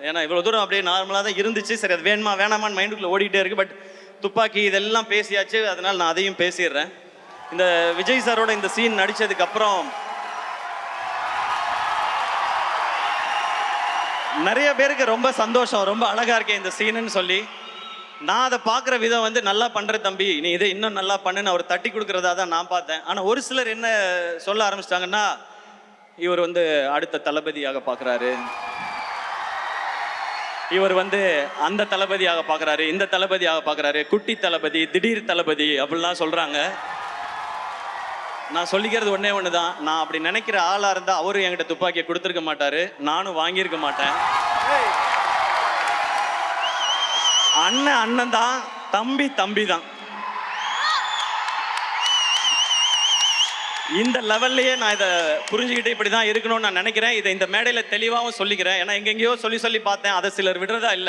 ஏன்னா இவ்வளோ தூரம் அப்படியே நார்மலாக தான் இருந்துச்சு. சரி அது வேணுமா வேணாமான்னு மைண்டுக்குள்ளே ஓடிக்கிட்டே இருக்குது. பட் துப்பாக்கி இதெல்லாம் பேசியாச்சு, அதனால் நான் அதையும் பேசிடுறேன். இந்த விஜய் சாரோட இந்த சீன் நடித்ததுக்கப்புறம் நிறைய பேருக்கு ரொம்ப சந்தோஷம், ரொம்ப அழகாக இருக்கேன் இந்த சீனுன்னு சொல்லி. நான் அதை பார்க்குற விதம் வந்து நல்லா பண்ணுற தம்பி, நீ இதை இன்னும் நல்லா பண்ணுன்னு அவர் தட்டி கொடுக்குறதா தான் நான் பார்த்தேன். ஆனால் ஒரு சிலர் என்ன சொல்ல ஆரம்பிச்சிட்டாங்கன்னா, இவர் வந்து அடுத்த தளபதியாக பார்க்குறாரு, இவர் வந்து அந்த தளபதியாக பார்க்குறாரு, இந்த தளபதியாக பார்க்குறாரு, குட்டி தளபதி, திடீர் தளபதி அப்படிலாம் சொல்கிறாங்க. நான் சொல்லிக்கிறது ஒன்றே ஒன்று தான், நான் அப்படி நினைக்கிற ஆளாக இருந்தால் அவரும் என்கிட்ட துப்பாக்கியை கொடுத்துருக்க மாட்டார், நானும் வாங்கியிருக்க மாட்டேன். அண்ணன் அண்ணன் தான், தம்பி தம்பி தான். இந்த லெவல்லையே நான் இதை புரிஞ்சுக்கிட்டு இப்படி தான் இருக்கணும்னு நான் நினைக்கிறேன். இதை இந்த மேடையில் தெளிவாகவும் சொல்லிக்கிறேன். ஏன்னா எங்கெங்கேயோ சொல்லி பார்த்தேன், அதை சிலர் விடுறதா இல்லை.